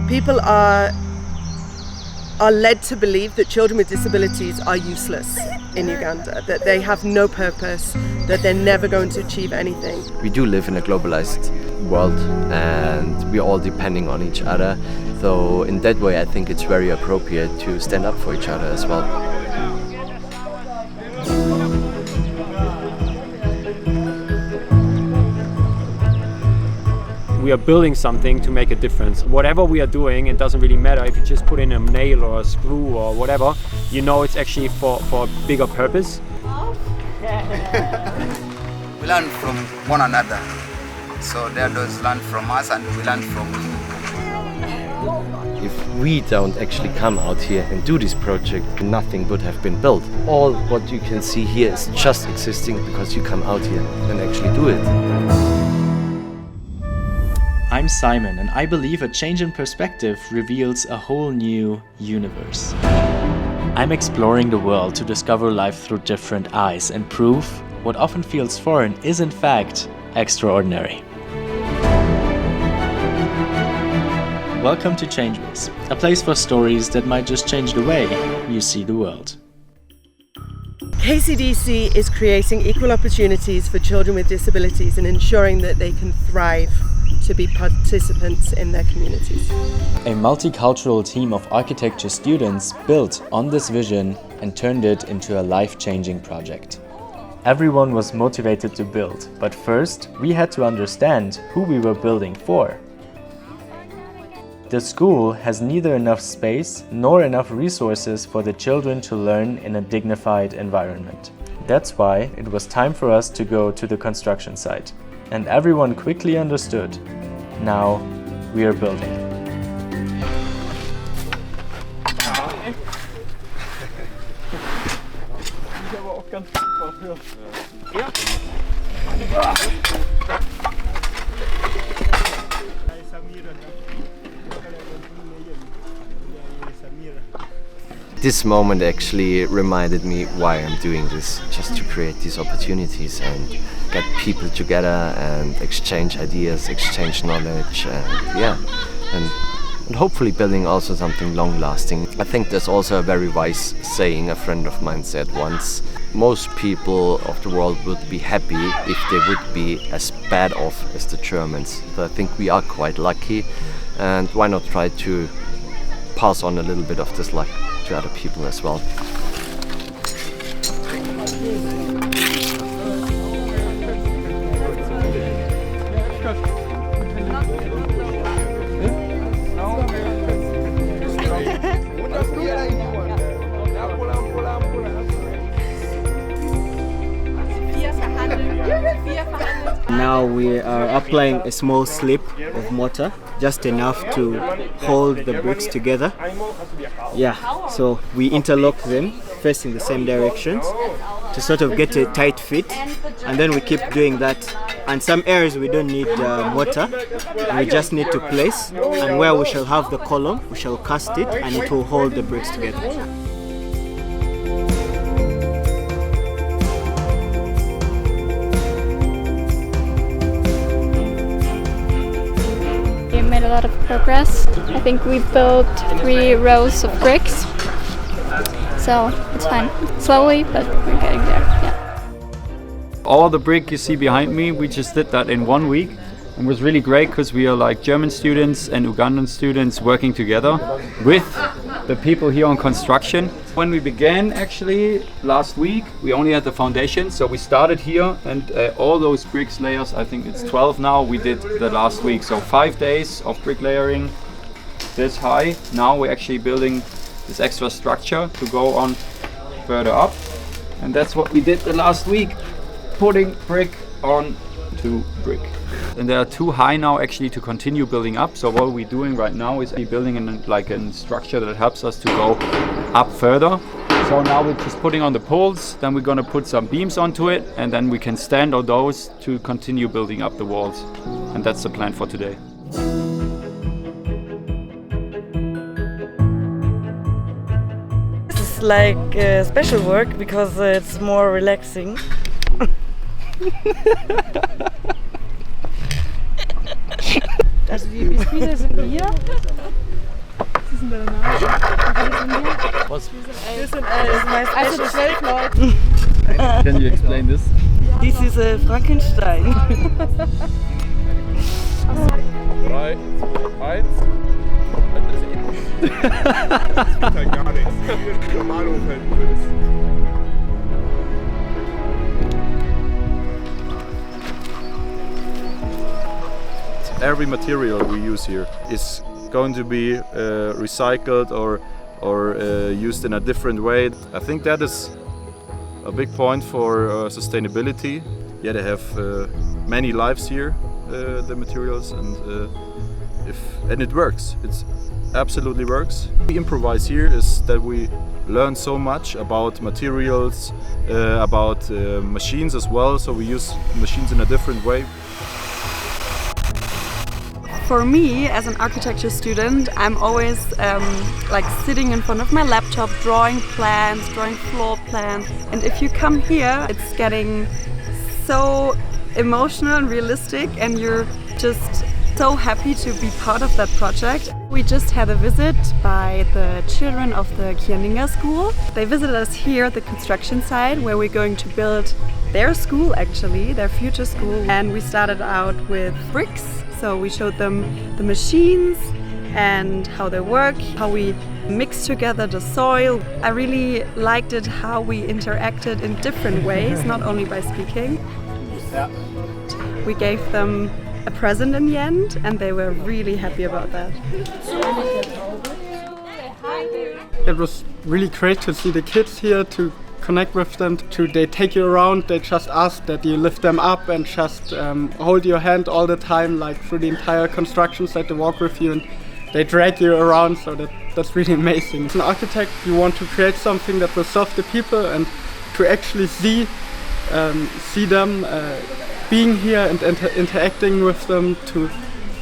People are led to believe that children with disabilities are useless in Uganda, that they have no purpose, that they're never going to achieve anything. We do live in a globalized world and we're all depending on each other. So in that way I think it's very appropriate to stand up for each other as well. We are building something to make a difference. Whatever we are doing, it doesn't really matter if you just put in a nail or a screw or whatever, you know it's actually for a bigger purpose. We learn from one another. So they does learn from us and we learn from them. If we don't actually come out here and do this project, nothing would have been built. All what you can see here is just existing because you come out here and actually do it. I'm Simon, and I believe a change in perspective reveals a whole new universe. I'm exploring the world to discover life through different eyes and prove what often feels foreign is in fact extraordinary. Welcome to Changeways, a place for stories that might just change the way you see the world. KCDC is creating equal opportunities for children with disabilities and ensuring that they can thrive to be participants in their communities. A multicultural team of architecture students built on this vision and turned it into a life-changing project. Everyone was motivated to build, but first we had to understand who we were building for. The school has neither enough space nor enough resources for the children to learn in a dignified environment. That's why it was time for us to go to the construction site. And everyone quickly understood. Now we are building. This moment actually reminded me why I'm doing this, just to create these opportunities and get people together and exchange ideas, exchange knowledge, and hopefully building also something long-lasting. I think there's also a very wise saying a friend of mine said once: most people of the world would be happy if they would be as bad off as the Germans. So I think we are quite lucky, and why not try to pass on a little bit of this luck to other people as well. Now we are applying a small slip of mortar, just enough to hold the bricks together. So we interlock them facing the same directions to sort of get a tight fit, and then we keep doing that. And some areas we don't need mortar, we just need to place, and where we shall have the column, we shall cast it and it will hold the bricks together. Made a lot of progress. I think we built 3 rows of bricks, so it's fine. Slowly, but we're getting there. Yeah. All the brick you see behind me, we just did that in 1 week. It was really great because we are like German students and Ugandan students working together with the people here on construction. When we began actually last week, we only had the foundation, so we started here and all those bricks layers, I think it's 12 now, we did the last week. So 5 days of brick layering this high. Now we're actually building this extra structure to go on further up, and that's what we did the last week, putting brick on to brick. And they are too high now actually to continue building up. So what we're doing right now is building a structure that helps us to go up further. So now we're just putting on the poles, then we're gonna put some beams onto it, and then we can stand on those to continue building up the walls. And that's the plan for today. This is like special work because it's more relaxing. Also wie viele sind hier? ist denn dein Name? Was? Wir sind my special 12 Leute. Can you explain this? This is a Frankenstein. 3, 1. Das geht halt gar nichts. Wie du normal umhalten würdest. Every material we use here is going to be recycled or used in a different way. I think that is a big point for sustainability. Yeah, they have many lives here, the materials, and it works. It absolutely works. We improvise here is that we learn so much about materials, about machines as well. So we use machines in a different way. For me, as an architecture student, I'm always like sitting in front of my laptop, drawing plans, drawing floor plans. And if you come here, it's getting so emotional and realistic, and you're just so happy to be part of that project. We just had a visit by the children of the Kyaninga school. They visited us here at the construction site where we're going to build their school, actually, their future school. And we started out with bricks. So we showed them the machines and how they work, how we mix together the soil. I really liked it how we interacted in different ways, not only by speaking. We gave them a present in the end, and they were really happy about that. It was really great to see the kids here, to connect with them. They take you around, they just ask that you lift them up and just hold your hand all the time, like through the entire construction site. They walk with you and they drag you around, so that's really amazing. As an architect, you want to create something that will serve the people, and to actually see them being here and interacting with them, to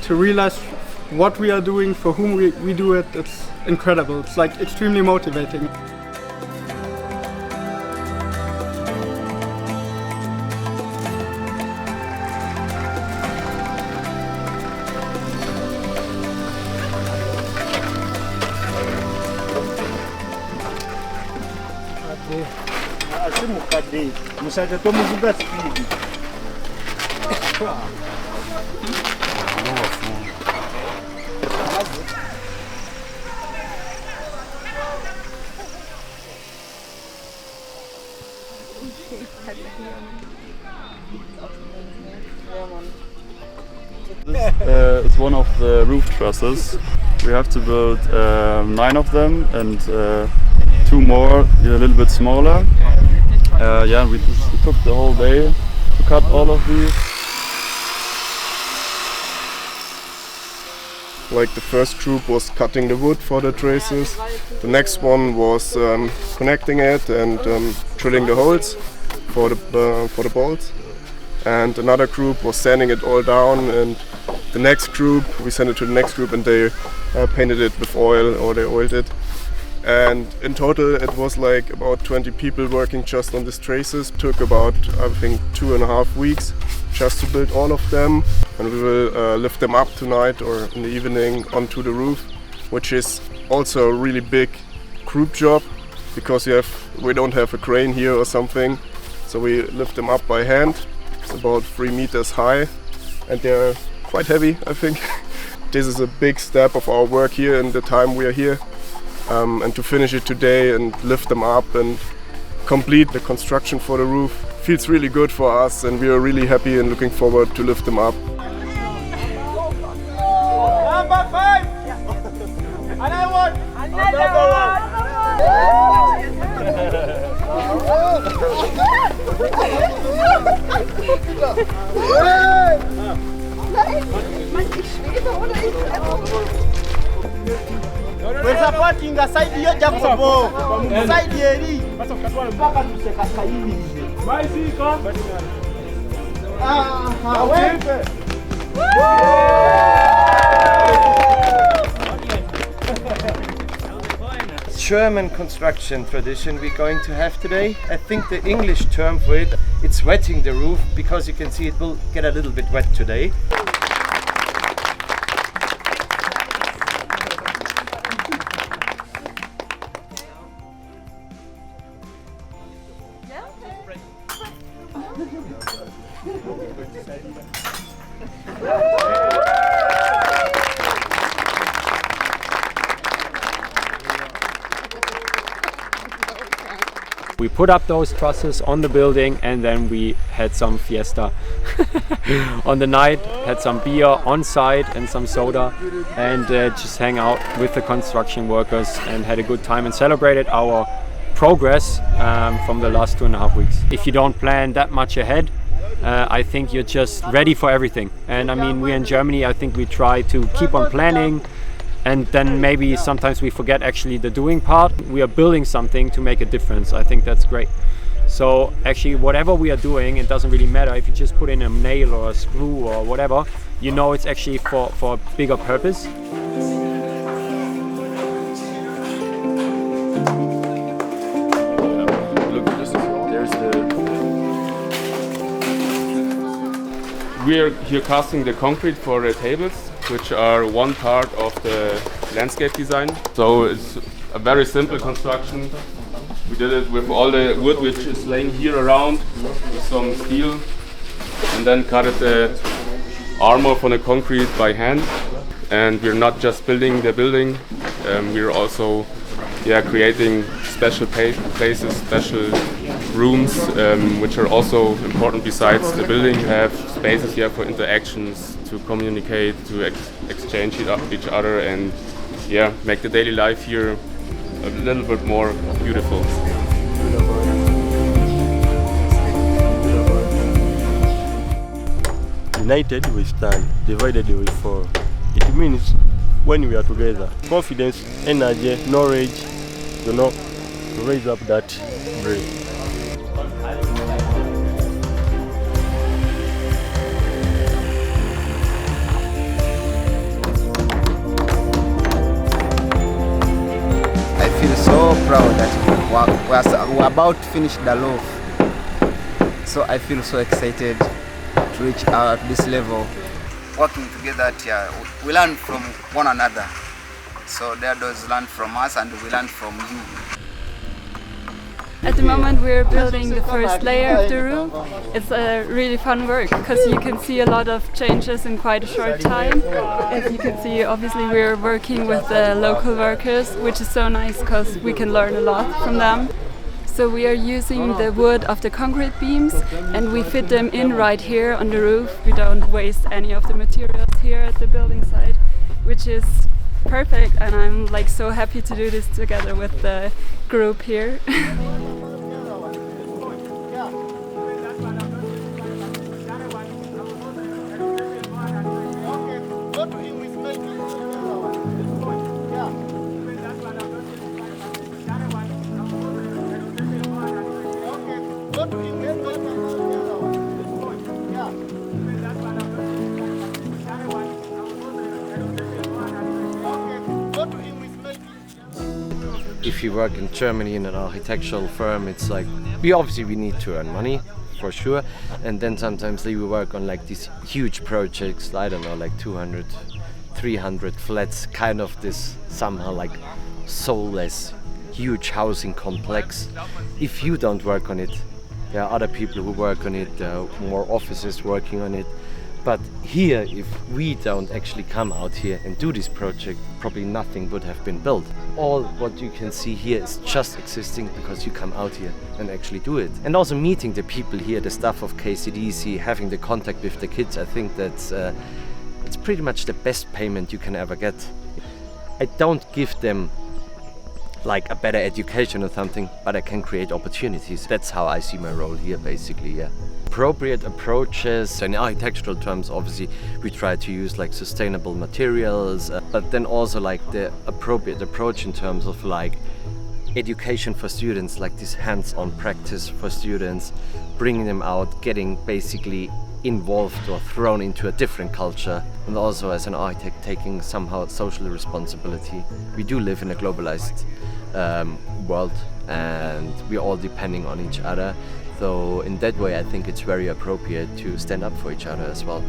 realize what we are doing, for whom we do it. It's incredible. It's like extremely motivating. This is one of the roof trusses. We have to build 9 of them, and 2 more a little bit smaller. Yeah, we took the whole day to cut all of these. Like the first group was cutting the wood for the traces, the next one was connecting it and drilling the holes for the bolts, and another group was sanding it all down, and the next group, we sent it to the next group and they painted it with oil, or they oiled it. And in total it was like about 20 people working just on these traces. It took about, I think, 2.5 weeks just to build all of them, and we will lift them up tonight or in the evening onto the roof, which is also a really big group job because we don't have a crane here or something, so we lift them up by hand. It's about 3 meters high and they're quite heavy, I think. This is a big step of our work here in the time we are here, and to finish it today and lift them up and complete the construction for the roof feels really good for us, and we are really happy and looking forward to lift them up. Number 5! Another one! Another we're supporting the side here, Jacobo. Side here. German construction tradition we're going to have today. I think the English term for it's wetting the roof, because you can see it will get a little bit wet today. We put up those trusses on the building and then we had some fiesta on the night, had some beer on site and some soda, and just hang out with the construction workers and had a good time and celebrated our progress from the last 2.5 weeks. If you don't plan that much ahead, I think you're just ready for everything. And I mean, we in Germany, I think we try to keep on planning, and then maybe sometimes we forget actually the doing part. We are building something to make a difference. I think that's great. So actually whatever we are doing, it doesn't really matter if you just put in a nail or a screw or whatever, you know it's actually for a bigger purpose. We are here casting the concrete for the tables, which are one part of the landscape design. So it's a very simple construction. We did it with all the wood which is laying here around, with some steel, and then cut the armor from the concrete by hand. And we're not just building the building, we're also creating special places, special rooms, which are also important besides the building. We have spaces here for interactions, to communicate, to exchange each other, and make the daily life here a little bit more beautiful. United we stand, divided we fall. It means when we are together, confidence, energy, knowledge, to raise up that brain. I feel so proud that we're about to finish the loaf. So I feel so excited to reach out this level. Working together here, we learn from one another. So there those learn from us and we learn from you. At the moment we're building the first layer of the roof. It's a really fun work because you can see a lot of changes in quite a short time. As you can see, obviously we're working with the local workers, which is so nice because we can learn a lot from them. So we are using the wood of the concrete beams and we fit them in right here on the roof. We don't waste any of the materials here at the building site, which is perfect, and I'm like so happy to do this together with the group here. If you work in Germany in an architectural firm, it's like we need to earn money for sure, and then sometimes we work on like these huge projects, I don't know, like 200, 300 flats, kind of this somehow like soulless huge housing complex. If you don't work on it, there are other people who work on it, there are more offices working on it. But here, if we don't actually come out here and do this project, probably nothing would have been built. All what you can see here is just existing because you come out here and actually do it. And also meeting the people here, the staff of KCDC, having the contact with the kids, I think that's it's pretty much the best payment you can ever get. I don't give them like a better education or something, but I can create opportunities. That's how I see my role here, basically, yeah. Appropriate approaches, in architectural terms, obviously, we try to use like sustainable materials, but then also like the appropriate approach in terms of like education for students, like this hands-on practice for students, bringing them out, getting basically involved or thrown into a different culture, and also as an architect taking somehow social responsibility. We do live in a globalized world and we're all depending on each other, so in that way I think it's very appropriate to stand up for each other as well.